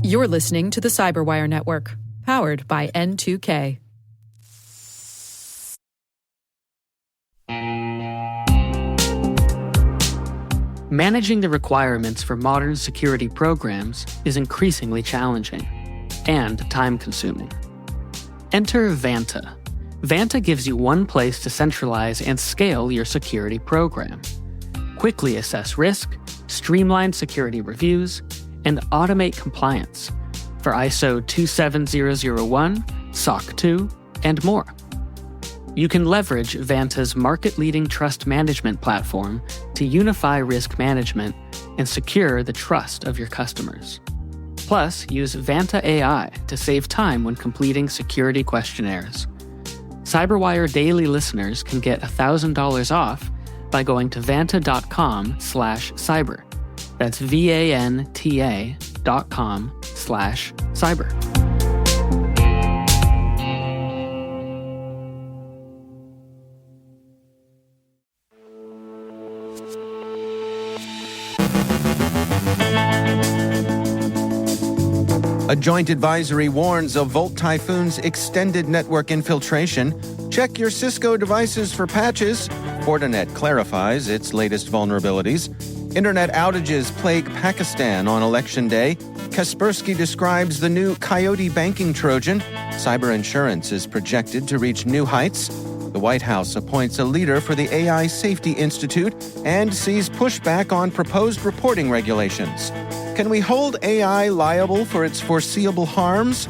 You're listening to the CyberWire Network, powered by N2K. Managing the requirements for modern security programs is increasingly challenging and time-consuming. Enter Vanta. Vanta gives you one place to centralize and scale your security program. Quickly assess risk, streamline security reviews, and automate compliance for ISO 27001, SOC 2, and more. You can leverage Vanta's market-leading trust management platform to unify risk management and secure the trust of your customers. Plus, use Vanta AI to save time when completing security questionnaires. CyberWire Daily listeners can get $1,000 off by going to vanta.com/cyber. That's VANTA.com/cyber. A joint advisory warns of Volt Typhoon's extended network infiltration. Check your Cisco devices for patches. Fortinet clarifies its latest vulnerabilities. Internet outages plague Pakistan on Election Day. Kaspersky describes the new Coyote banking trojan. Cyber insurance is projected to reach new heights. The White House appoints a leader for the AI Safety Institute and sees pushback on proposed reporting regulations. Can we hold AI liable for its foreseeable harms?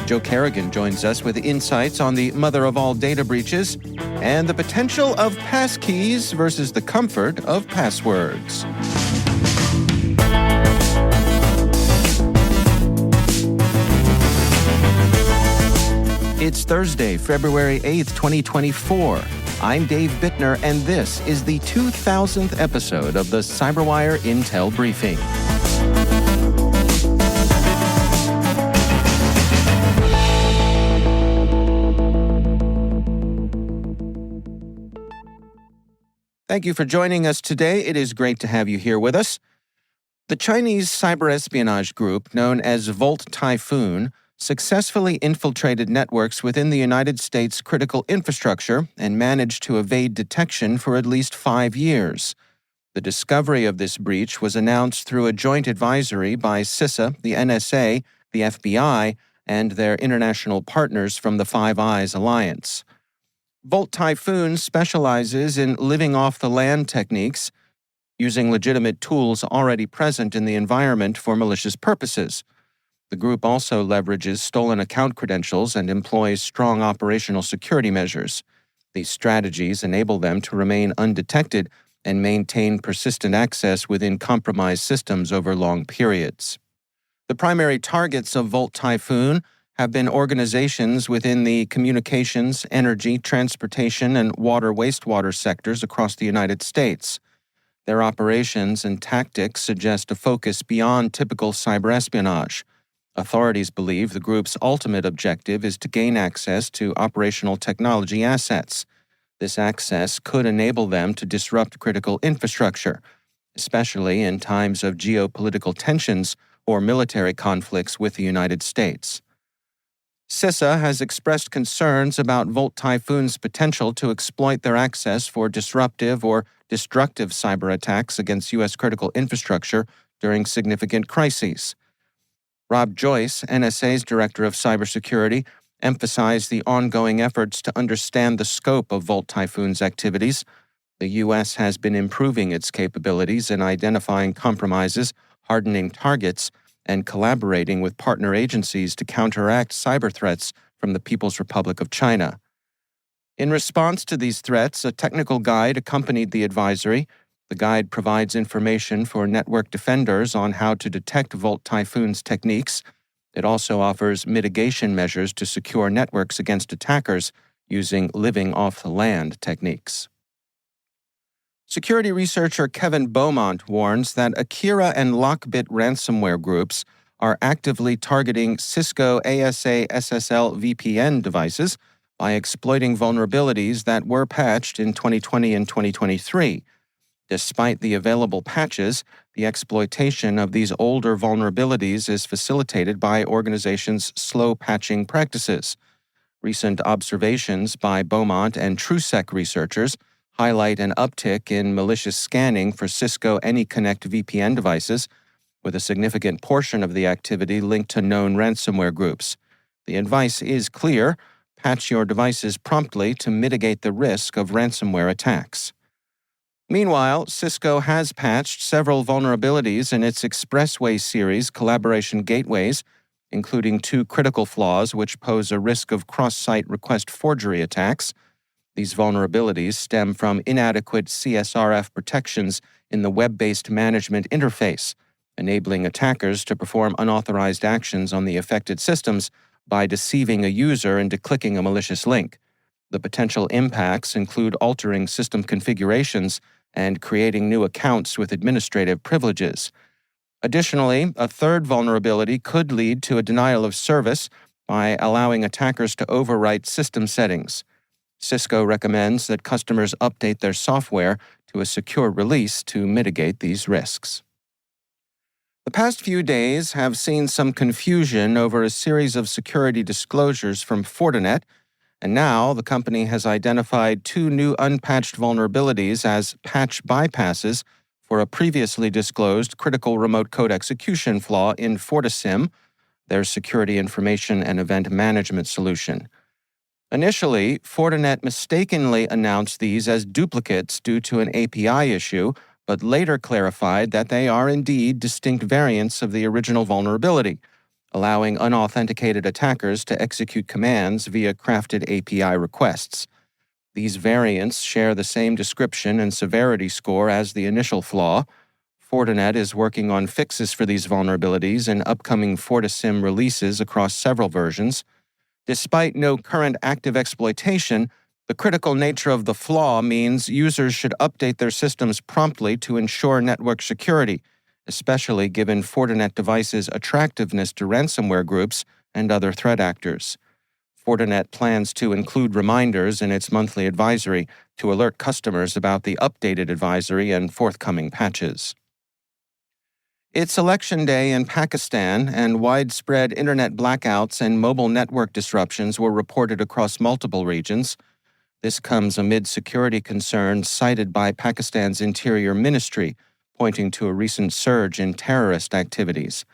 Joe Carrigan joins us with insights on the mother of all data breaches and the potential of passkeys versus the comfort of passwords. It's Thursday, February 8th, 2024. I'm Dave Bittner, and this is the 2000th episode of the CyberWire Intel Briefing. Thank you for joining us today. It is great to have you here with us. The Chinese cyber espionage group, known as Volt Typhoon, successfully infiltrated networks within the United States' critical infrastructure and managed to evade detection for at least 5 years. The discovery of this breach was announced through a joint advisory by CISA, the NSA, the FBI, and their international partners from the Five Eyes Alliance. Volt Typhoon specializes in living off the land techniques, using legitimate tools already present in the environment for malicious purposes. The group also leverages stolen account credentials and employs strong operational security measures. These strategies enable them to remain undetected and maintain persistent access within compromised systems over long periods. The primary targets of Volt Typhoon have been organizations within the communications, energy, transportation, and water-wastewater sectors across the United States. Their operations and tactics suggest a focus beyond typical cyber espionage. Authorities believe the group's ultimate objective is to gain access to operational technology assets. This access could enable them to disrupt critical infrastructure, especially in times of geopolitical tensions or military conflicts with the United States. CISA has expressed concerns about Volt Typhoon's potential to exploit their access for disruptive or destructive cyber attacks against U.S. critical infrastructure during significant crises. Rob Joyce, NSA's Director of Cybersecurity, emphasized the ongoing efforts to understand the scope of Volt Typhoon's activities. The U.S. has been improving its capabilities in identifying compromises, hardening targets, and collaborating with partner agencies to counteract cyber threats from the People's Republic of China. In response to these threats, a technical guide accompanied the advisory. The guide provides information for network defenders on how to detect Volt Typhoon's techniques. It also offers mitigation measures to secure networks against attackers using living off-the-land techniques. Security researcher Kevin Beaumont warns that Akira and Lockbit ransomware groups are actively targeting Cisco ASA SSL VPN devices by exploiting vulnerabilities that were patched in 2020 and 2023. Despite the available patches, the exploitation of these older vulnerabilities is facilitated by organizations' slow patching practices. Recent observations by Beaumont and TrueSec researchers highlight an uptick in malicious scanning for Cisco AnyConnect VPN devices, with a significant portion of the activity linked to known ransomware groups. The advice is clear: patch your devices promptly to mitigate the risk of ransomware attacks. Meanwhile, Cisco has patched several vulnerabilities in its Expressway series collaboration gateways, including 2 critical flaws which pose a risk of cross-site request forgery attacks. These vulnerabilities stem from inadequate CSRF protections in the web-based management interface, enabling attackers to perform unauthorized actions on the affected systems by deceiving a user into clicking a malicious link. The potential impacts include altering system configurations and creating new accounts with administrative privileges. Additionally, a third vulnerability could lead to a denial of service by allowing attackers to overwrite system settings. Cisco recommends that customers update their software to a secure release to mitigate these risks. The past few days have seen some confusion over a series of security disclosures from Fortinet, and now the company has identified 2 new unpatched vulnerabilities as patch bypasses for a previously disclosed critical remote code execution flaw in FortiSIM, their security information and event management solution. Initially, Fortinet mistakenly announced these as duplicates due to an API issue, but later clarified that they are indeed distinct variants of the original vulnerability, allowing unauthenticated attackers to execute commands via crafted API requests. These variants share the same description and severity score as the initial flaw. Fortinet is working on fixes for these vulnerabilities in upcoming FortiSIM releases across several versions. Despite no current active exploitation, the critical nature of the flaw means users should update their systems promptly to ensure network security, especially given Fortinet devices' attractiveness to ransomware groups and other threat actors. Fortinet plans to include reminders in its monthly advisory to alert customers about the updated advisory and forthcoming patches. It's election day in Pakistan, and widespread internet blackouts and mobile network disruptions were reported across multiple regions. This comes amid security concerns cited by Pakistan's Interior Ministry, pointing to a recent surge in terrorist activities.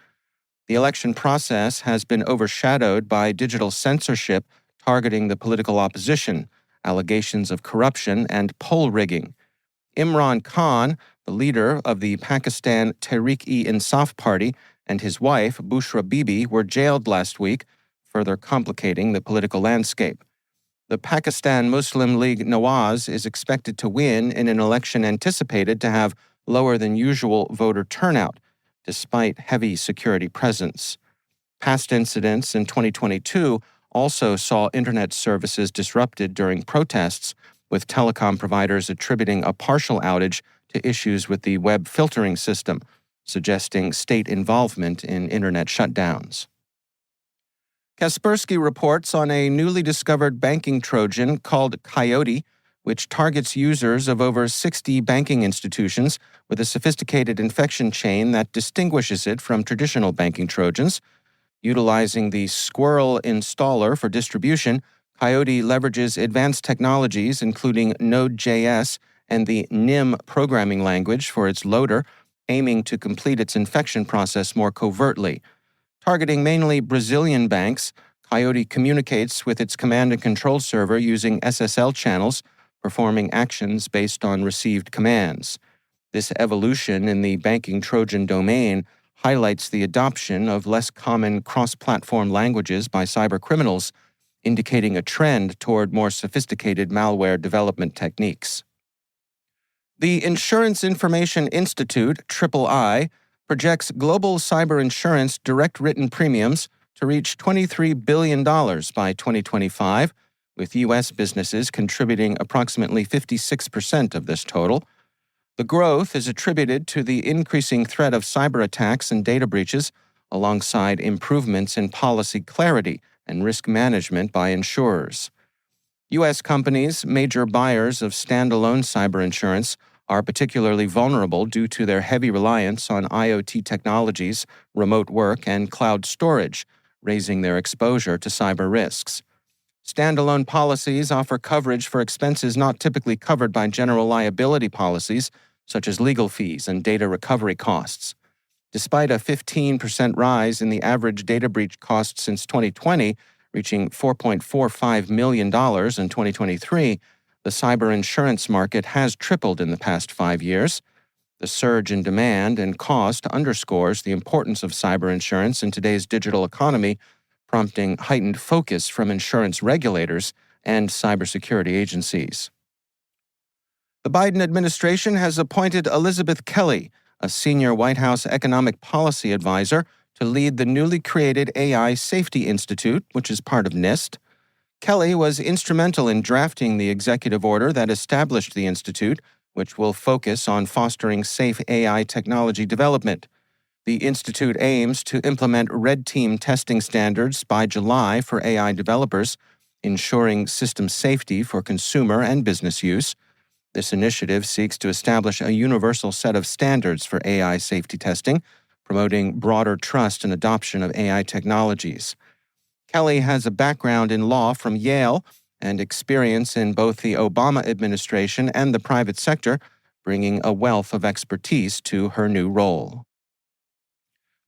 The election process has been overshadowed by digital censorship targeting the political opposition, allegations of corruption, and poll rigging. Imran Khan, the leader of the Pakistan Tehreek-e-Insaf Party, and his wife, Bushra Bibi, were jailed last week, further complicating the political landscape. The Pakistan Muslim League Nawaz is expected to win in an election anticipated to have lower than usual voter turnout, despite heavy security presence. Past incidents in 2022 also saw internet services disrupted during protests, with telecom providers attributing a partial outage to issues with the web filtering system, suggesting state involvement in internet shutdowns. Kaspersky reports on a newly discovered banking trojan called Coyote, which targets users of over 60 banking institutions with a sophisticated infection chain that distinguishes it from traditional banking trojans. Utilizing the Squirrel installer for distribution, Coyote leverages advanced technologies including Node.js and the NIM programming language for its loader, aiming to complete its infection process more covertly. Targeting mainly Brazilian banks, Coyote communicates with its command and control server using SSL channels, performing actions based on received commands. This evolution in the banking Trojan domain highlights the adoption of less common cross-platform languages by cybercriminals, indicating a trend toward more sophisticated malware development techniques. The Insurance Information Institute, III, projects global cyber insurance direct written premiums to reach $23 billion by 2025, with U.S. businesses contributing approximately 56% of this total. The growth is attributed to the increasing threat of cyber attacks and data breaches, alongside improvements in policy clarity and risk management by insurers. U.S. companies, major buyers of standalone cyber insurance, are particularly vulnerable due to their heavy reliance on IoT technologies, remote work, and cloud storage, raising their exposure to cyber risks. Standalone policies offer coverage for expenses not typically covered by general liability policies, such as legal fees and data recovery costs. Despite a 15% rise in the average data breach cost since 2020, reaching $4.45 million in 2023, the cyber insurance market has tripled in the past 5 years. The surge in demand and cost underscores the importance of cyber insurance in today's digital economy, prompting heightened focus from insurance regulators and cybersecurity agencies. The Biden administration has appointed Elizabeth Kelly, a senior White House economic policy advisor, to lead the newly created AI Safety Institute, which is part of NIST. Kelly was instrumental in drafting the executive order that established the institute, which will focus on fostering safe AI technology development. The institute aims to implement red team testing standards by July for AI developers, ensuring system safety for consumer and business use. This initiative seeks to establish a universal set of standards for AI safety testing, promoting broader trust and adoption of AI technologies. Kelly has a background in law from Yale and experience in both the Obama administration and the private sector, bringing a wealth of expertise to her new role.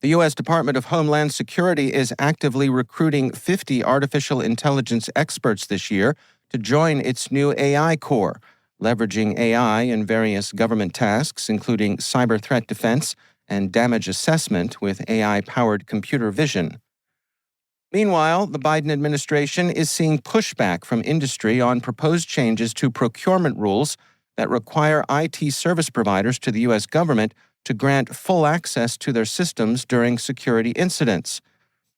The U.S. Department of Homeland Security is actively recruiting 50 artificial intelligence experts this year to join its new AI Corps, leveraging AI in various government tasks, including cyber threat defense and damage assessment with AI-powered computer vision. Meanwhile, the Biden administration is seeing pushback from industry on proposed changes to procurement rules that require IT service providers to the U.S. government to grant full access to their systems during security incidents.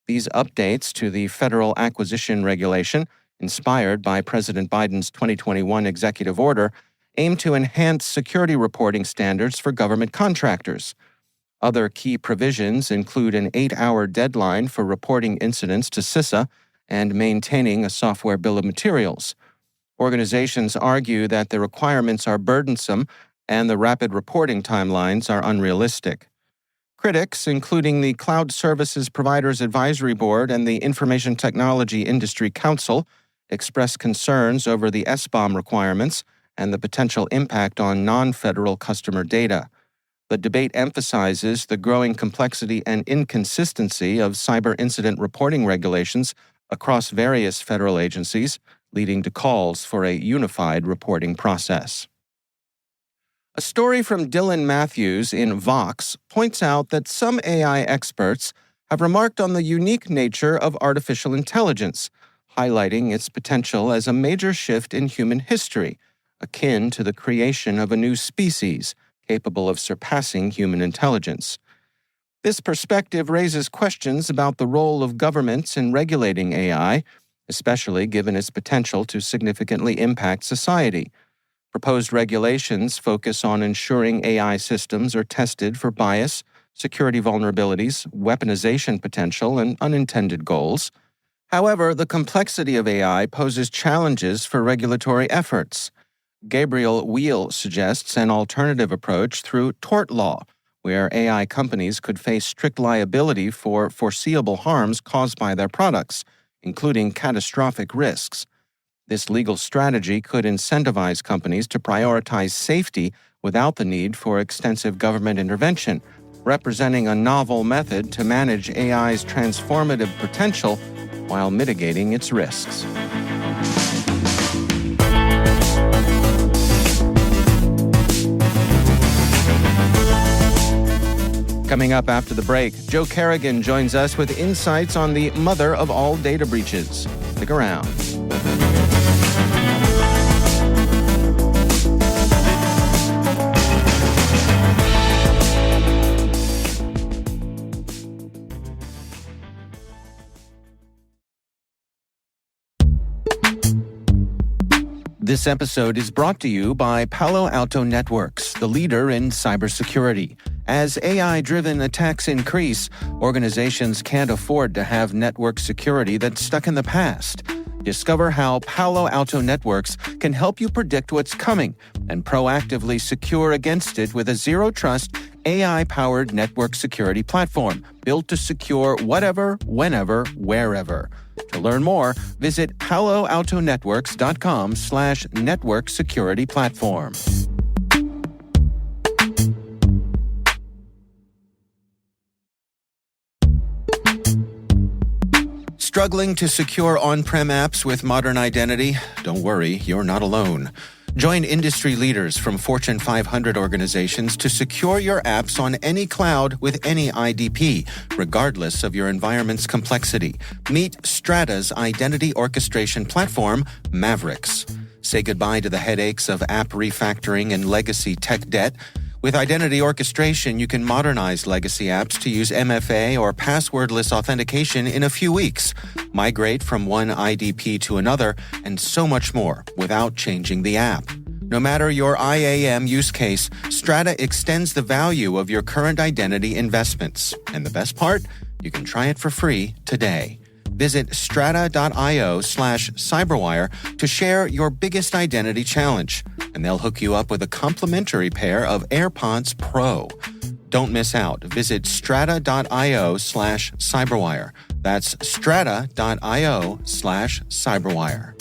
These updates to the federal acquisition regulation, inspired by President Biden's 2021 executive order, aim to enhance security reporting standards for government contractors. Other key provisions include an 8-hour deadline for reporting incidents to CISA and maintaining a software bill of materials. Organizations argue that the requirements are burdensome and the rapid reporting timelines are unrealistic. Critics, including the Cloud Services Providers Advisory Board and the Information Technology Industry Council, express concerns over the SBOM requirements and the potential impact on non-federal customer data. The debate emphasizes the growing complexity and inconsistency of cyber incident reporting regulations across various federal agencies, leading to calls for a unified reporting process. A story from Dylan Matthews in Vox points out that some AI experts have remarked on the unique nature of artificial intelligence, highlighting its potential as a major shift in human history, akin to the creation of a new species capable of surpassing human intelligence. This perspective raises questions about the role of governments in regulating AI, especially given its potential to significantly impact society. Proposed regulations focus on ensuring AI systems are tested for bias, security vulnerabilities, weaponization potential, and unintended goals. However, the complexity of AI poses challenges for regulatory efforts. Gabriel Weil suggests an alternative approach through tort law, where AI companies could face strict liability for foreseeable harms caused by their products, including catastrophic risks. This legal strategy could incentivize companies to prioritize safety without the need for extensive government intervention, representing a novel method to manage AI's transformative potential while mitigating its risks. Coming up after the break, Joe Carrigan joins us with insights on the mother of all data breaches. Stick around. This episode is brought to you by Palo Alto Networks, the leader in cybersecurity. As AI-driven attacks increase, organizations can't afford to have network security that's stuck in the past. Discover how Palo Alto Networks can help you predict what's coming and proactively secure against it with a zero-trust, AI-powered network security platform built to secure whatever, whenever, wherever. To learn more, visit paloaltonetworks.com/network security platform. Struggling to secure on-prem apps with modern identity? Don't worry, you're not alone. Join industry leaders from Fortune 500 organizations to secure your apps on any cloud with any IDP, regardless of your environment's complexity. Meet Strata's identity orchestration platform, Mavericks. Say goodbye to the headaches of app refactoring and legacy tech debt. With identity orchestration, you can modernize legacy apps to use MFA or passwordless authentication in a few weeks, migrate from one IDP to another, and so much more without changing the app. No matter your IAM use case, Strata extends the value of your current identity investments. And the best part? You can try it for free today. Visit strata.io/cyberwire to share your biggest identity challenge, and they'll hook you up with a complimentary pair of AirPods Pro. Don't miss out. Visit strata.io/cyberwire. That's strata.io/cyberwire.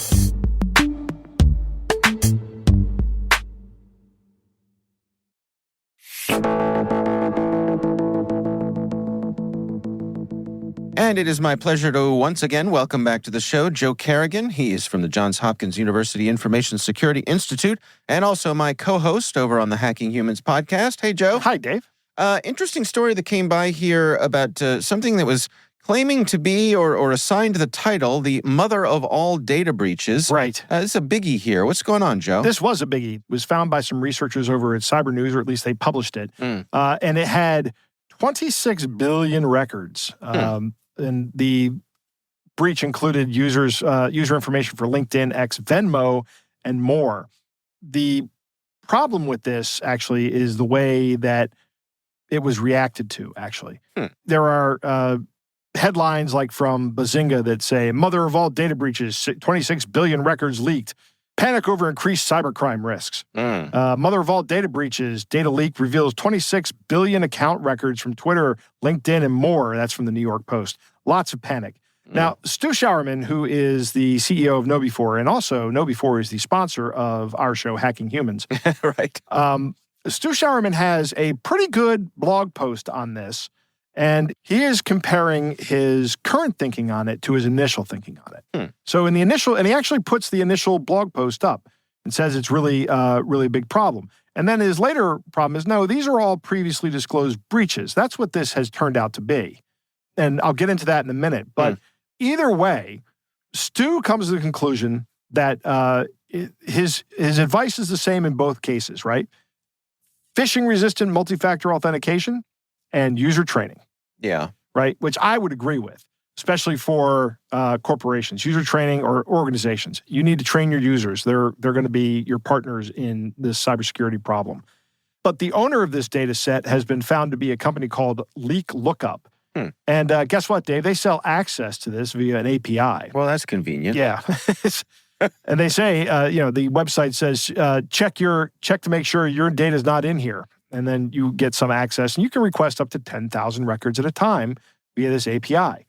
And it is my pleasure to once again welcome back to the show Joe Carrigan. He is from the Johns Hopkins University Information Security Institute and also my co-host over on the Hacking Humans podcast. Hey, Joe. Hi, Dave. Interesting story that came by here about something that was claiming to be or assigned the title, the mother of all data breaches. Right. This is a biggie here. What's going on, Joe? This was a biggie. It was found by some researchers over at Cyber News, or at least they published it. And it had 26 billion records. And the breach included user information for LinkedIn, X, Venmo, and more. The problem with this, actually, is the way that it was reacted to, actually. There are headlines like from Bazinga that say, mother of all data breaches, 26 billion records leaked. Panic over increased cybercrime risks. Mother of all data breaches, data leak reveals 26 billion account records from Twitter, LinkedIn, and more. That's from the New York Post. Lots of panic. Now, Stu Showerman, who is the CEO of KnowBe4, and also KnowBe4 is the sponsor of our show, Hacking Humans. Right. Stu Showerman has a pretty good blog post on this, and he is comparing his current thinking on it to his initial thinking on it. So in the initial, and he actually puts the initial blog post up and says it's really a big problem. And then his later problem is, no, these are all previously disclosed breaches. That's what this has turned out to be. And I'll get into that in a minute. But either way, Stu comes to the conclusion that his advice is the same in both cases, right? Phishing-resistant multi-factor authentication and user training. Yeah. Right? Which I would agree with, especially for corporations, user training or organizations. You need to train your users. They're going to be your partners in this cybersecurity problem. But the owner of this data set has been found to be a company called Leak Lookup. And guess what, Dave? They sell access to this via an API. Well, that's convenient. Yeah. And they say, the website says, check to make sure your data is not in here. And then you get some access, and you can request up to 10,000 records at a time via this API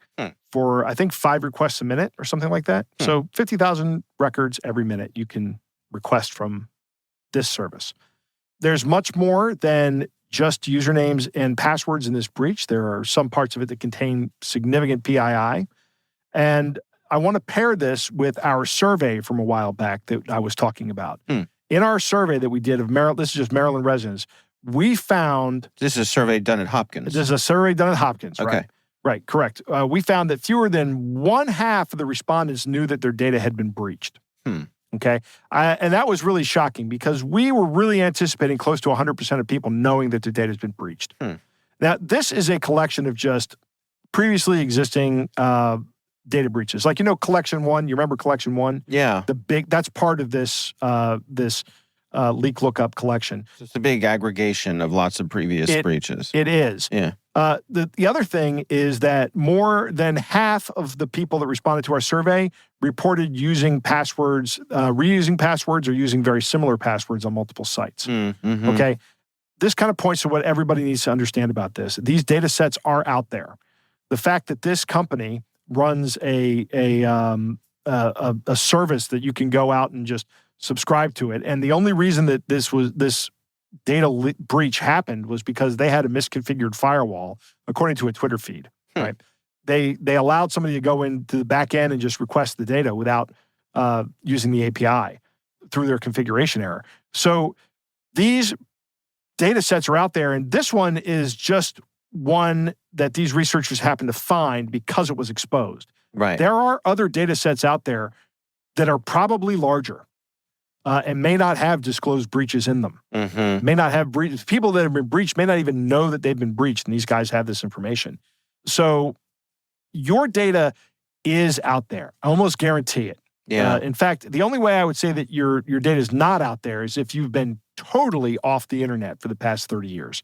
for, I think, 5 requests a minute or something like that. So 50,000 records every minute you can request from this service. There's much more than just usernames and passwords in this breach. There are some parts of it that contain significant PII. And I want to pair this with our survey from a while back that I was talking about. In our survey that we did of Maryland, this is just Maryland residents, we found... This is a survey done at Hopkins. This is a survey done at Hopkins, okay. Right? Right, correct. We found that fewer than 1/2 of the respondents knew that their data had been breached. Okay? And that was really shocking because we were really anticipating close to 100% of people knowing that their data has been breached. Now, this is a collection of just previously existing data breaches. Like, Collection 1, you remember Collection 1? Yeah. That's part of this Leak Lookup collection. It's a big aggregation of lots of previous breaches. It is. Yeah. The other thing is that more than half of the people that responded to our survey reported using passwords, reusing passwords, or using very similar passwords on multiple sites. Mm-hmm. Okay. This kind of points to what everybody needs to understand about this. These data sets are out there. The fact that this company runs a service that you can go out and just subscribe to it, and the only reason that this data breach happened was because they had a misconfigured firewall, according to a Twitter feed. Right? They allowed somebody to go into the back end and just request the data without using the API through their configuration error. So these data sets are out there, and this one is just one that these researchers happened to find because it was exposed. Right. There are other data sets out there that are probably larger and may not have disclosed breaches in them. Mm-hmm. May not have breaches. People that have been breached may not even know that they've been breached, and these guys have this information. So your data is out there. I almost guarantee it. Yeah. In fact, the only way I would say that your data is not out there is if you've been totally off the internet for the past 30 years.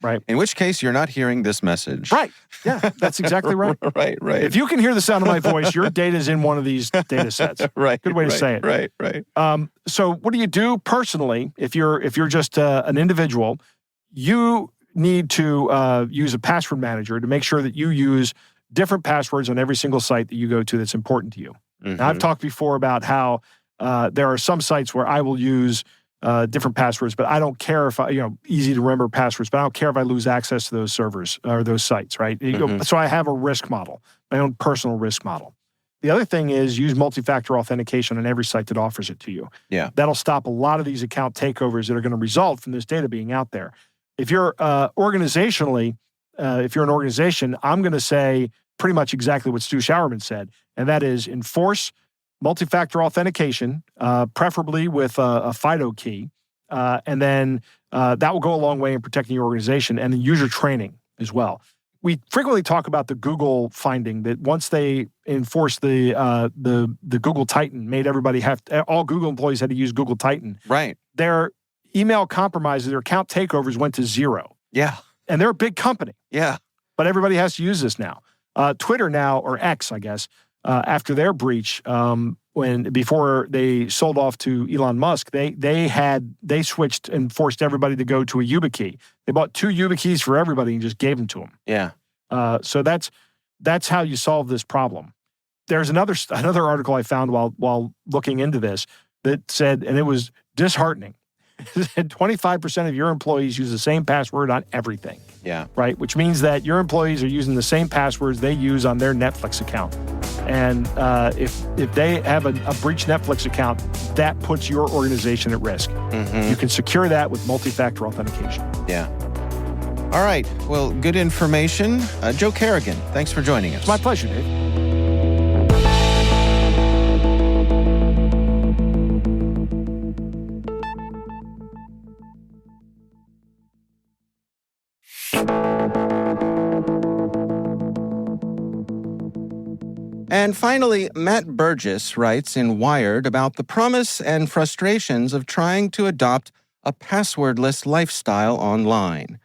Right? In which case, you're not hearing this message. Right. Yeah, that's exactly right. Right. If you can hear the sound of my voice, your data is in one of these data sets. Right. Good way to say it. Right. So what do you do personally if you're just an individual? You need to use a password manager to make sure that you use different passwords on every single site that you go to that's important to you. Mm-hmm. Now, I've talked before about how there are some sites where I will use different passwords, but I don't care if easy to remember passwords, but I don't care if I lose access to those servers or those sites, right? Mm-hmm. So I have a risk model, my own personal risk model. The other thing is use multi-factor authentication on every site that offers it to you. Yeah. That'll stop a lot of these account takeovers that are going to result from this data being out there. If you're organizationally, if you're an organization, I'm going to say pretty much exactly what Stu Showerman said, and that is enforce multi-factor authentication, preferably with a FIDO key, and then that will go a long way in protecting your organization, and then user training as well. We frequently talk about the Google finding that once they enforced the Google Titan, made everybody all Google employees had to use Google Titan. Right. Their email compromises, their account takeovers went to zero. Yeah. And they're a big company. Yeah. But everybody has to use this now. Twitter now, or X, I guess, after their breach, before they sold off to Elon Musk, they switched and forced everybody to go to a YubiKey. They bought 2 YubiKeys for everybody and just gave them to them. Yeah. So that's how you solve this problem. There's another article I found while looking into this that said, and it was disheartening, it said 25% of your employees use the same password on everything. Yeah. Right? Which means that your employees are using the same passwords they use on their Netflix account. And if they have a breached Netflix account, that puts your organization at risk. Mm-hmm. You can secure that with multi-factor authentication. Yeah. All right. Well, good information. Joe Carrigan, thanks for joining us. It's my pleasure, Dave. And finally, Matt Burgess writes in Wired about the promise and frustrations of trying to adopt a passwordless lifestyle online.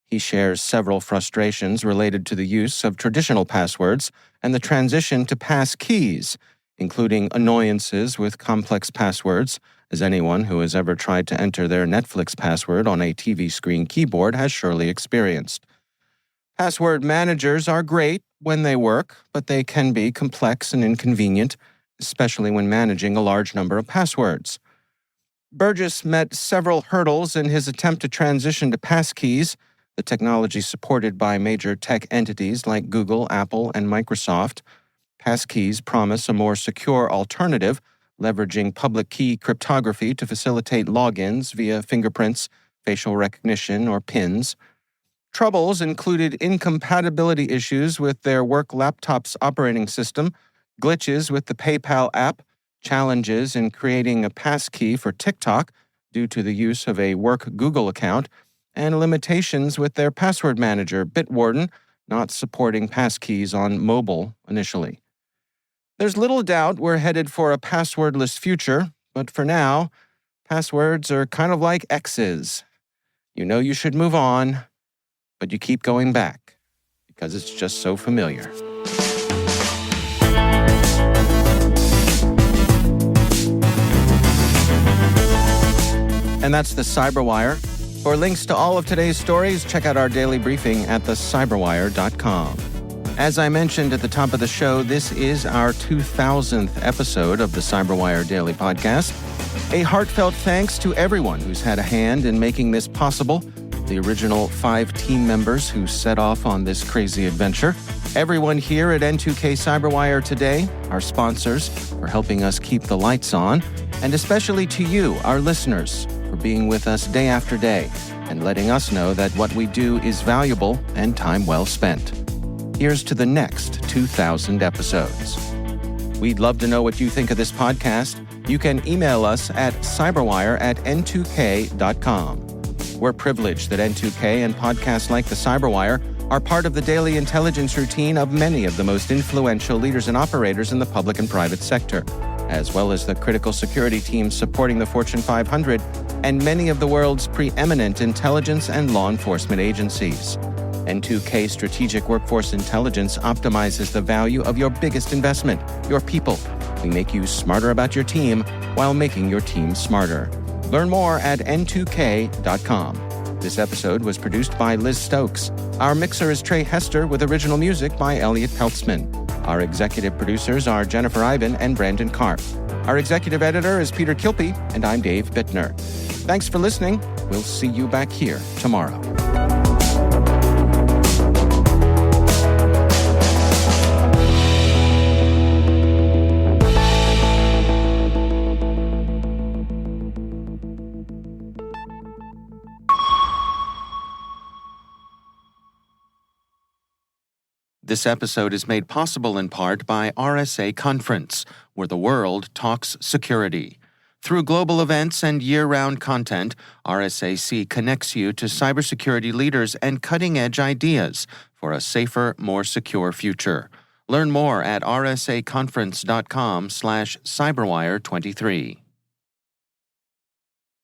He shares several frustrations related to the use of traditional passwords and the transition to passkeys, including annoyances with complex passwords, as anyone who has ever tried to enter their Netflix password on a TV screen keyboard has surely experienced. Password managers are great when they work, but they can be complex and inconvenient, especially when managing a large number of passwords. Burgess met several hurdles in his attempt to transition to Passkeys, the technology supported by major tech entities like Google, Apple, and Microsoft. Passkeys promise a more secure alternative, leveraging public key cryptography to facilitate logins via fingerprints, facial recognition, or PINs. Troubles included incompatibility issues with their work laptop's operating system, glitches with the PayPal app, challenges in creating a passkey for TikTok due to the use of a work Google account, and limitations with their password manager, Bitwarden, not supporting passkeys on mobile initially. There's little doubt we're headed for a passwordless future, but for now, passwords are kind of like X's. You know you should move on, but you keep going back because it's just so familiar. And that's the CyberWire. For links to all of today's stories, check out our daily briefing at thecyberwire.com. As I mentioned at the top of the show, this is our 2000th episode of the CyberWire Daily Podcast. A heartfelt thanks to everyone who's had a hand in making this possible. The original 5 team members who set off on this crazy adventure. Everyone here at N2K CyberWire today, our sponsors, for helping us keep the lights on. And especially to you, our listeners, for being with us day after day and letting us know that what we do is valuable and time well spent. Here's to the next 2,000 episodes. We'd love to know what you think of this podcast. You can email us at cyberwire@n2k.com. We're privileged that N2K and podcasts like the CyberWire are part of the daily intelligence routine of many of the most influential leaders and operators in the public and private sector, as well as the critical security teams supporting the Fortune 500 and many of the world's preeminent intelligence and law enforcement agencies. N2K Strategic Workforce Intelligence optimizes the value of your biggest investment, your people. We make you smarter about your team while making your team smarter. Learn more at n2k.com. This episode was produced by Liz Stokes. Our mixer is Trey Hester with original music by Elliot Peltzman. Our executive producers are Jennifer Ivan and Brandon Karp. Our executive editor is Peter Kilpie, and I'm Dave Bittner. Thanks for listening. We'll see you back here tomorrow. This episode is made possible in part by RSA Conference, where the world talks security. Through global events and year-round content, RSAC connects you to cybersecurity leaders and cutting-edge ideas for a safer, more secure future. Learn more at rsaconference.com/cyberwire23.